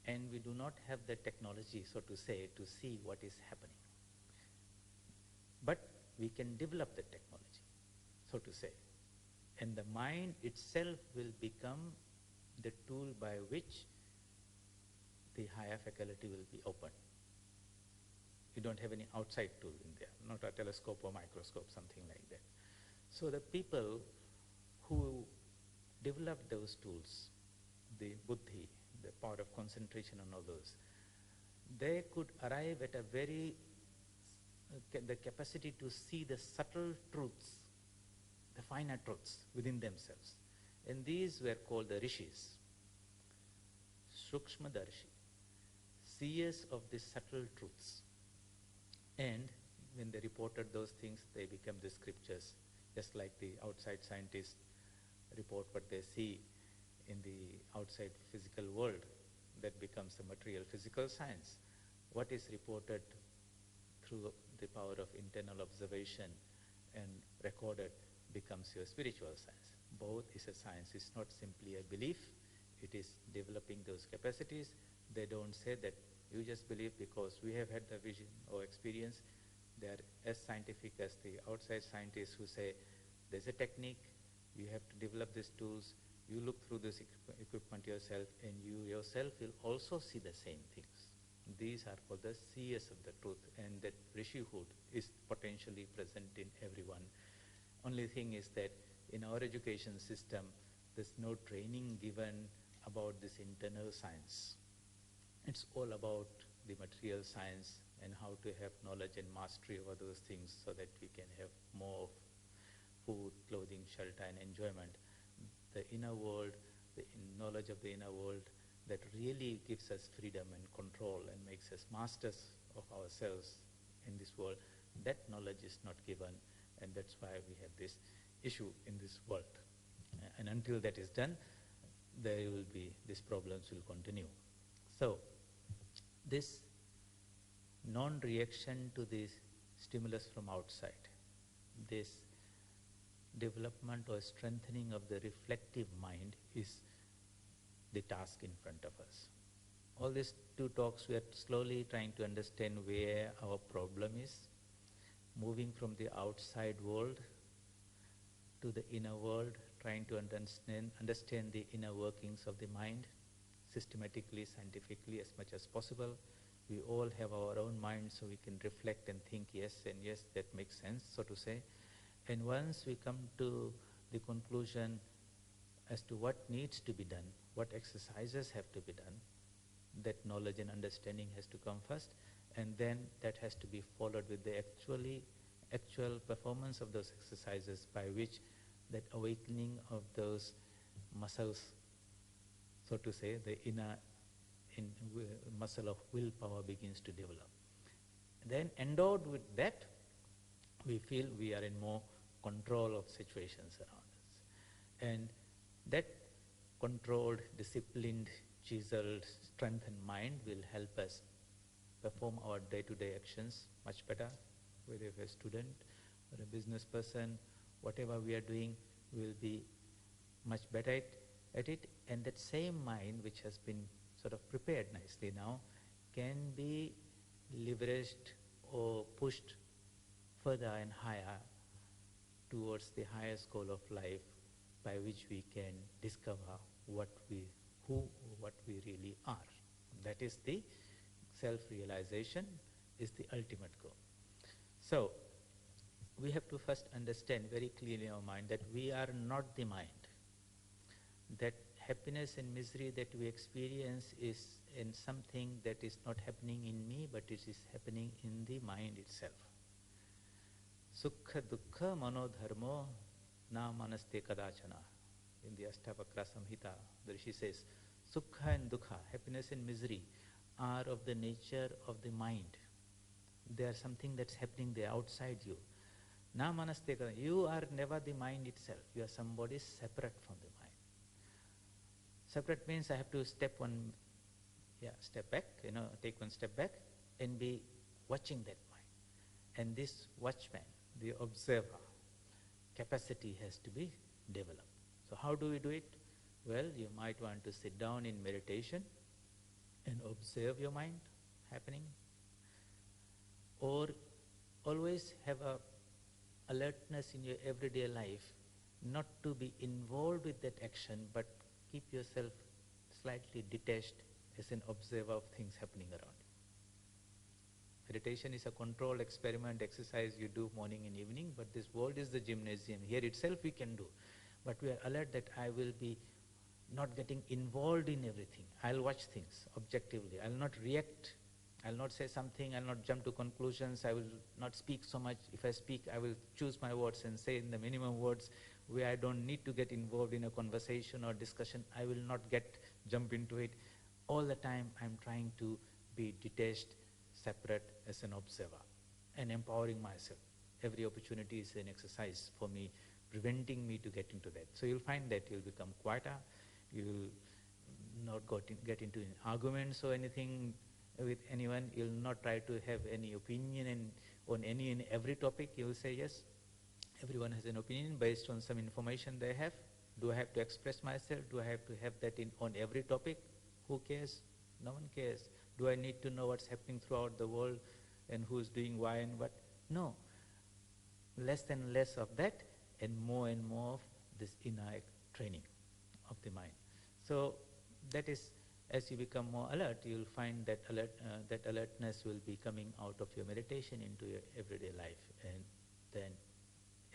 Speaker 1: and we do not have the technology, so to say, to see what is happening. But we can develop the technology, so to say. And the mind itself will become the tool by which the higher faculty will be opened. You don't have any outside tool in there, not a telescope or microscope, something like that. So the people who developed those tools, the buddhi, the power of concentration on all those, they could arrive at a very, the capacity to see the subtle truths, the finer truths within themselves. And these were called the rishis, Sukshmadarshi, seers of the subtle truths. And when they reported those things, they became the scriptures, just like the outside scientists report what they see in the outside physical world. that becomes a material physical science. What is reported through the power of internal observation and recorded becomes your spiritual science. Both is a science. It's not simply a belief. It is developing those capacities. They don't say that you just believe because we have had the vision or experience. They are as scientific as the outside scientists who say there's a technique, you have to develop these tools, you look through this equipment yourself, and you yourself will also see the same things. These are called the seers of the truth, and that rishihood is potentially present in everyone. Only thing is that in our education system, there's no training given about this internal science. It's all about the material science and how to have knowledge and mastery over those things so that we can have more food, clothing, shelter, and enjoyment. The inner world, the knowledge of the inner world, that really gives us freedom and control and makes us masters of ourselves in this world, that knowledge is not given, and that's why we have this issue in this world. And until that is done, there will be, these problems will continue. So, this non-reaction to this stimulus from outside, this development or strengthening of the reflective mind is the task in front of us. All these two talks, we are slowly trying to understand where our problem is, moving from the outside world to the inner world, trying to understand the inner workings of the mind, systematically, scientifically, as much as possible. We all have our own mind, so we can reflect and think, yes, and yes, that makes sense, so to say. And once we come to the conclusion as to what needs to be done, what exercises have to be done, that knowledge and understanding has to come first, and then that has to be followed with the actual performance of those exercises, by which that awakening of those muscles, so to say, the inner muscle of willpower begins to develop. Then endowed with that, we feel we are in more control of situations around us. And that controlled, disciplined, chiseled, strengthened mind will help us perform our day-to-day actions much better, whether we're a student or a business person, whatever we are doing, we'll be much better at it. And that same mind, which has been sort of prepared nicely now, can be leveraged or pushed further and higher towards the highest goal of life, by which we can discover what we really are. That is the self-realization, is the ultimate goal. So, we have to first understand very clearly in our mind that we are not the mind. That happiness and misery that we experience is in something that is not happening in me, but it is happening in the mind itself. Sukha dukkha manodharmo na manaste kadachana. In the Ashtavakra Samhita, the Rishi says, Sukha and dukkha, happiness and misery, are of the nature of the mind. They are something that's happening there outside you. Na manaste kadachana. You are never the mind itself. You are somebody separate from the mind. Separate means I have to step back, take one step back and be watching that mind. And this watchman, the observer, capacity has to be developed. So how do we do it? Well, you might want to sit down in meditation and observe your mind happening, or always have a alertness in your everyday life, not to be involved with that action, but keep yourself slightly detached as an observer of things happening around you. Meditation is a controlled experiment exercise you do morning and evening, but this world is the gymnasium. Here itself we can do. But we are alert that I will be not getting involved in everything. I'll watch things objectively. I'll not react. I'll not say something. I'll not jump to conclusions. I will not speak so much. If I speak, I will choose my words and say in the minimum words where I don't need to get involved in a conversation or discussion. I will not jump into it. All the time I'm trying to be detached, separate as an observer, and empowering myself. Every opportunity is an exercise for me, preventing me to get into that. So you'll find that you'll become quieter, you'll not get into arguments or anything with anyone. You'll not try to have any opinion on any and every topic. You'll say, yes, everyone has an opinion based on some information they have. Do I have to express myself? Do I have to have that on every topic? Who cares? No one cares. Do I need to know what's happening throughout the world and who's doing why and what? No. Less and less of that and more of this inner training of the mind. So that is, as you become more alert, you'll find that that alertness will be coming out of your meditation into your everyday life, and then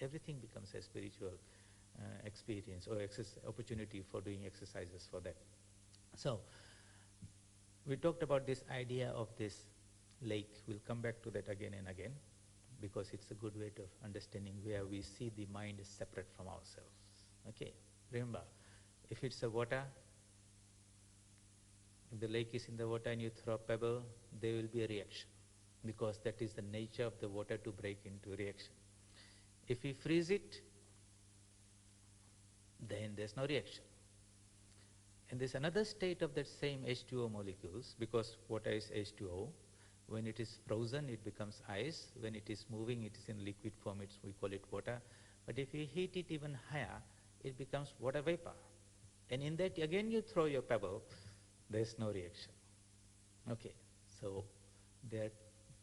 Speaker 1: everything becomes a spiritual experience or opportunity for doing exercises for that. So we talked about this idea of this lake. We'll come back to that again and again, because it's a good way of understanding where we see the mind is separate from ourselves. Okay, remember, if it's a water, if the lake is in the water and you throw a pebble, there will be a reaction, because that is the nature of the water to break into reaction. If we freeze it, then there's no reaction. And there's another state of that same H2O molecules, because water is H2O. When it is frozen, it becomes ice. When it is moving, it is in liquid form, we call it water. But if you heat it even higher, it becomes water vapor. And in that, again, you throw your pebble, there's no reaction. Okay, so there are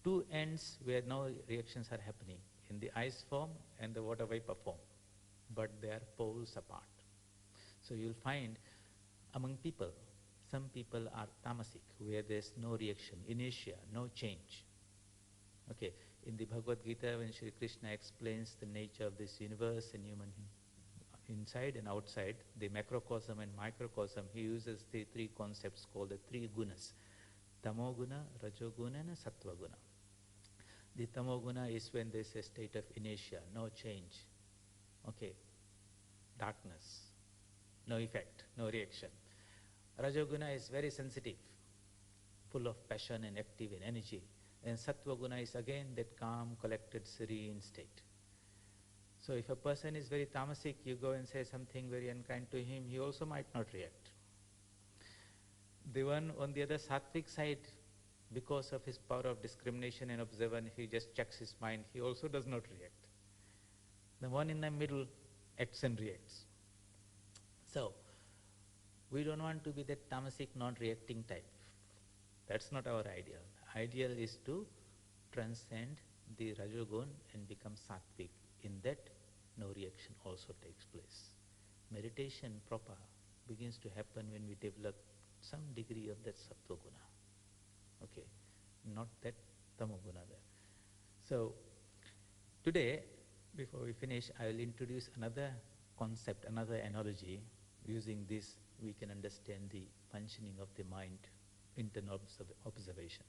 Speaker 1: two ends where no reactions are happening, in the ice form and the water vapor form, but they are poles apart. So you'll find among people, some people are tamasic, where there's no reaction, inertia, no change. Okay, in the Bhagavad Gita, when Sri Krishna explains the nature of this universe and human inside and outside, the macrocosm and microcosm, he uses the three concepts called the three gunas: tamoguna, rajoguna, and sattvaguna. The tamoguna is when there's a state of inertia, no change. Okay, darkness, no effect, no reaction. Rajoguna is very sensitive, full of passion and active and energy. And Sattvaguna is again that calm, collected, serene state. So if a person is very tamasic, you go and say something very unkind to him, he also might not react. The one on the other sattvic side, because of his power of discrimination and observance, he just checks his mind, he also does not react. The one in the middle acts and reacts. So we don't want to be that tamasic, non-reacting type. That's not our ideal. Ideal is to transcend the rajogun and become sattvic. In that, no reaction also takes place. Meditation proper begins to happen when we develop some degree of that sattvaguna. Okay, not that tamoguna there. So today, before we finish, I will introduce another concept, another analogy. Using this, we can understand the functioning of the mind, internal observation.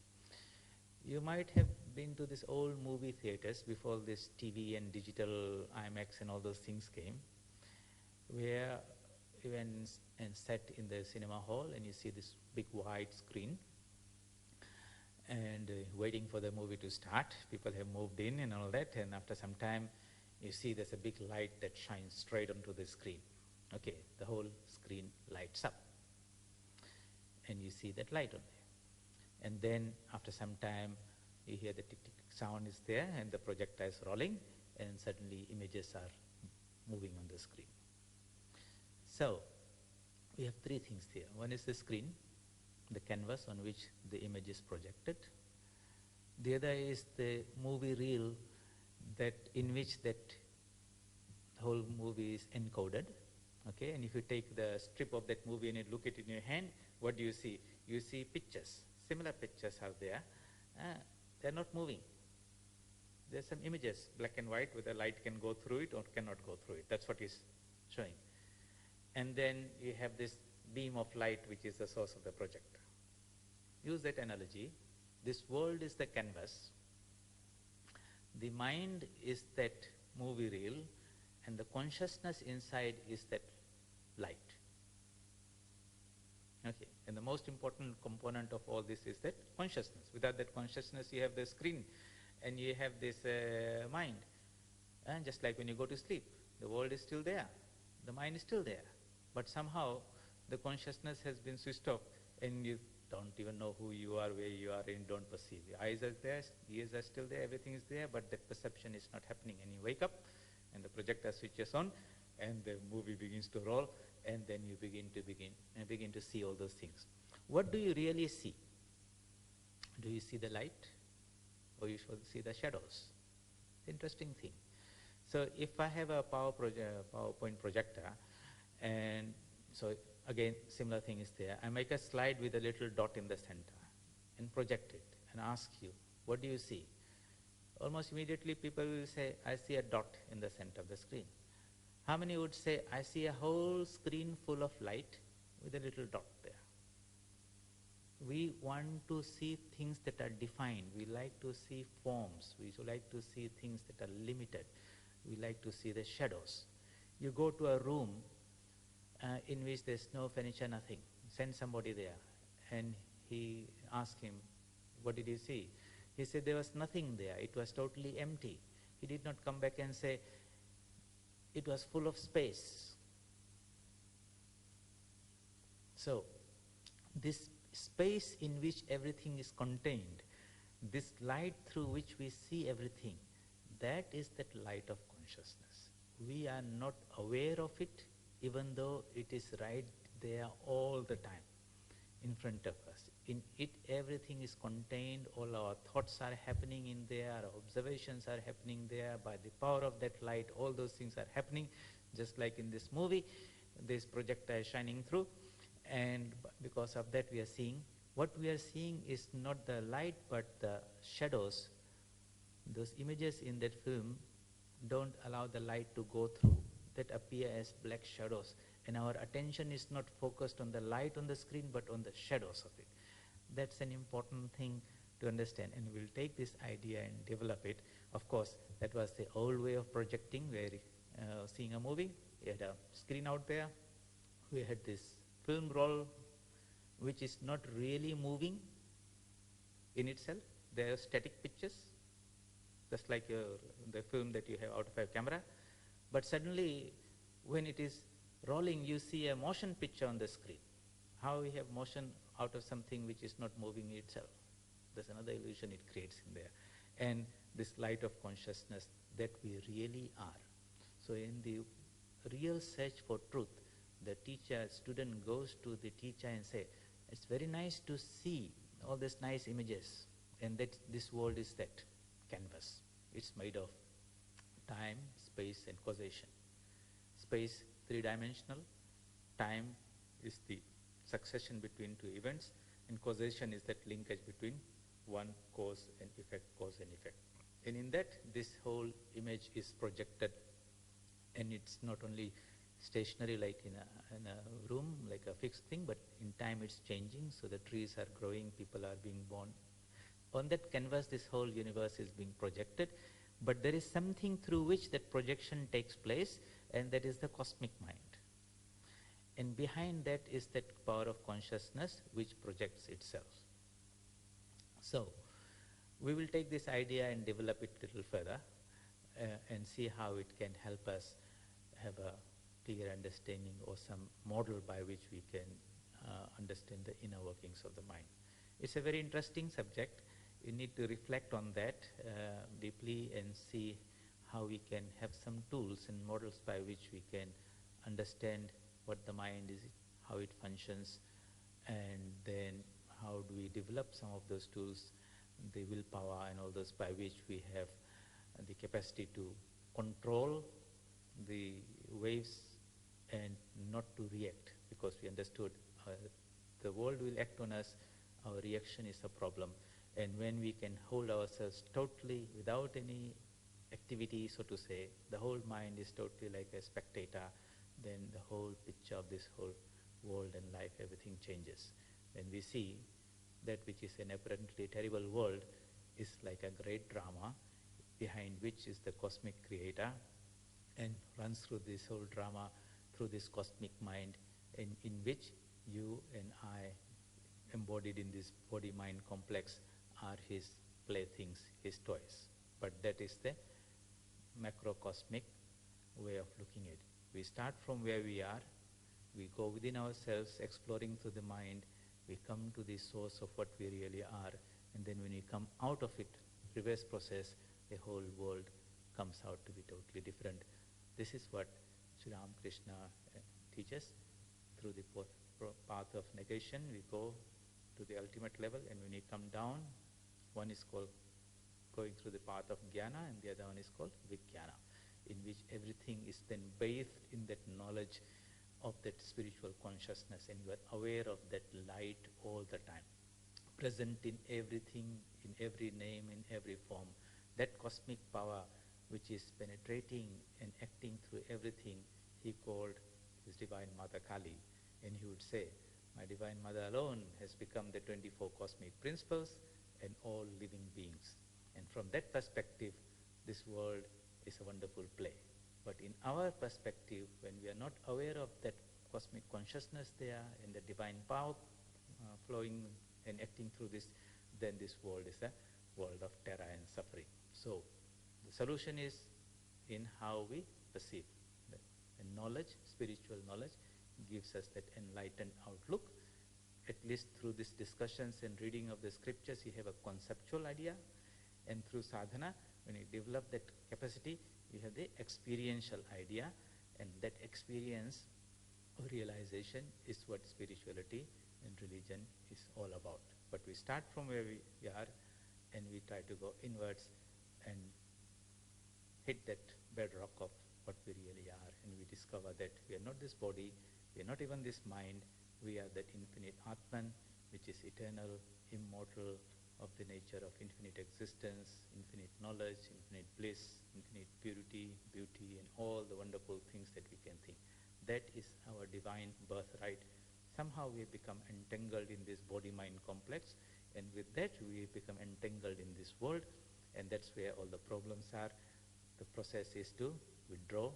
Speaker 1: You might have been to this old movie theaters before this TV and digital IMAX and all those things came, where you went and sat in the cinema hall and you see this big wide screen and waiting for the movie to start. People have moved in and all that, and after some time you see there's a big light that shines straight onto the screen. Okay, the whole screen lights up and you see that light on there. And then after some time you hear the tick tick sound is there and the projector is rolling, and suddenly images are moving on the screen. So we have three things here. One is the screen, the canvas on which the image is projected. The other is the movie reel in which that whole movie is encoded. Okay, and if you take the strip of that movie and you look at it in your hand, what do you see? You see pictures. Similar pictures are there. They're not moving. There's some images, black and white, whether light can go through it or cannot go through it. That's what is showing. And then you have this beam of light, which is the source of the projector. Use that analogy. This world is the canvas. The mind is that movie reel, and the consciousness inside is that light. Okay, and the most important component of all this is that consciousness. Without that consciousness, you have the screen and you have this mind. And just like when you go to sleep, the world is still there, the mind is still there. But somehow the consciousness has been switched off and you don't even know who you are, where you are, and don't perceive. Your eyes are there, ears are still there, everything is there, but that perception is not happening. And you wake up and the projector switches on and the movie begins to roll, and then you begin to see all those things. What do you really see? Do you see the light, or you should see the shadows? Interesting thing. So if I have a PowerPoint projector, and so again similar thing is there, I make a slide with a little dot in the center and project it and ask you, what do you see? Almost immediately people will say, I see a dot in the center of the screen. How many would say, I see a whole screen full of light with a little dot there? We want to see things that are defined. We like to see forms. We like to see things that are limited. We like to see the shadows. You go to a room in which there's no furniture, nothing. Send somebody there and he asked him, what did you see? He said there was nothing there. It was totally empty. He did not come back and say, it was full of space. So, this space in which everything is contained, this light through which we see everything, that is that light of consciousness. We are not aware of it, even though it is right there all the time in front of us. In it, everything is contained, all our thoughts are happening in there, our observations are happening there. By the power of that light, all those things are happening, just like in this movie, this projector is shining through, and because of that we are seeing. What we are seeing is not the light, but the shadows. Those images in that film don't allow the light to go through, that appear as black shadows, and our attention is not focused on the light on the screen, but on the shadows of it. That's an important thing to understand, and we'll take this idea and develop it. Of course, that was the old way of projecting, where seeing a movie, you had a screen out there, we had this film roll, which is not really moving in itself. They are static pictures, just like the film that you have out of a camera. But suddenly, when it is rolling, you see a motion picture on the screen. How we have motion out of something which is not moving itself. There's another illusion it creates in there. And this light of consciousness that we really are. So in the real search for truth, the student goes to the teacher and say, it's very nice to see all these nice images, and that this world is that canvas. It's made of time, space, and causation. Space, three-dimensional. Time is the succession between two events, and causation is that linkage between one cause and effect, cause and effect. And in that, this whole image is projected, and it's not only stationary like in a room, like a fixed thing, but in time it's changing. So the trees are growing, people are being born. On that canvas, this whole universe is being projected, but there is something through which that projection takes place, and that is the cosmic mind. And behind that is that power of consciousness which projects itself. So we will take this idea and develop it a little further and see how it can help us have a clear understanding or some model by which we can understand the inner workings of the mind. It's a very interesting subject. We need to reflect on that deeply and see how we can have some tools and models by which we can understand what the mind is, how it functions, and then how do we develop some of those tools, the willpower and all those by which we have the capacity to control the waves and not to react, because we understood the world will act on us, our reaction is a problem. And when we can hold ourselves totally without any activity, so to say, the whole mind is totally like a spectator, then the whole picture of this whole world and life, everything changes. When we see that which is an apparently terrible world is like a great drama, behind which is the cosmic creator, and runs through this whole drama through this cosmic mind, in which you and I, embodied in this body-mind complex, are his playthings, his toys. But that is the macrocosmic way of looking at it. We start from where we are, we go within ourselves, exploring through the mind, we come to the source of what we really are. And then when we come out of it, reverse process, the whole world comes out to be totally different. This is what Sri Ramakrishna teaches. Through the path of negation, we go to the ultimate level, and when we come down, one is called going through the path of jnana, and the other one is called vijnana, in which everything is then bathed in that knowledge of that spiritual consciousness, and you are aware of that light all the time, present in everything, in every name, in every form. That cosmic power which is penetrating and acting through everything, he called his Divine Mother Kali. And he would say, my Divine Mother alone has become the 24 cosmic principles and all living beings. And from that perspective, this world is a wonderful play. But in our perspective, when we are not aware of that cosmic consciousness there and the divine power flowing and acting through this, then this world is a world of terror and suffering. So the solution is in how we perceive. And knowledge, spiritual knowledge, gives us that enlightened outlook. At least through these discussions and reading of the scriptures, you have a conceptual idea. And through sadhana, when you develop that capacity, you have the experiential idea. And that experience or realization is what spirituality and religion is all about. But we start from where we are, and we try to go inwards and hit that bedrock of what we really are. And we discover that we are not this body, we are not even this mind, we are that infinite Atman, which is eternal, immortal, of the nature of infinite existence, infinite knowledge, infinite bliss, infinite purity, beauty, and all the wonderful things that we can think. That is our divine birthright. Somehow we have become entangled in this body-mind complex, and with that we have become entangled in this world, and that's where all the problems are. The process is to withdraw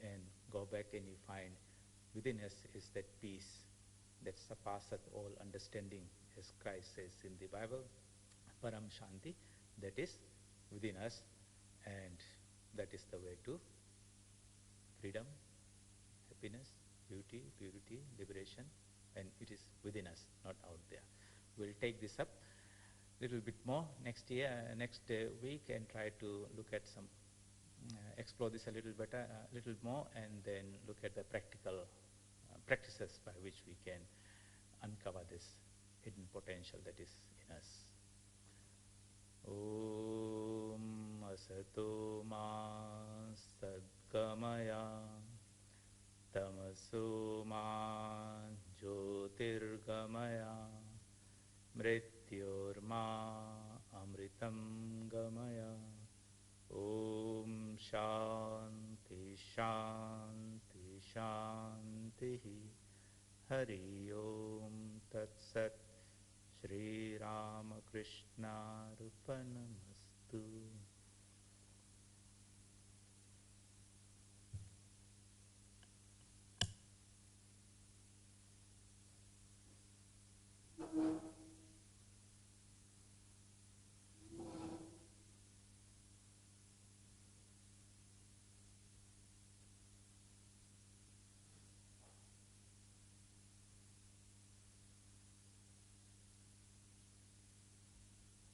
Speaker 1: and go back, and you find within us is that peace that surpasseth all understanding, as Christ says in the Bible, Param Shanti, that is within us, and that is the way to freedom, happiness, beauty, purity, liberation, and it is within us, not out there. We'll take this up a little bit more next week, and try to look at some, explore this a little better, a little more, and then look at the practical practices by which we can uncover this hidden potential that is in us. Om Asato Ma Sadgamaya Tamaso Ma Jyotirgamaya Mrityorma Amritam Gamaya. Om Shanti Shanti Shanti. Hari Om Tat Sat. Shri Ramakrishna Arpanamastu.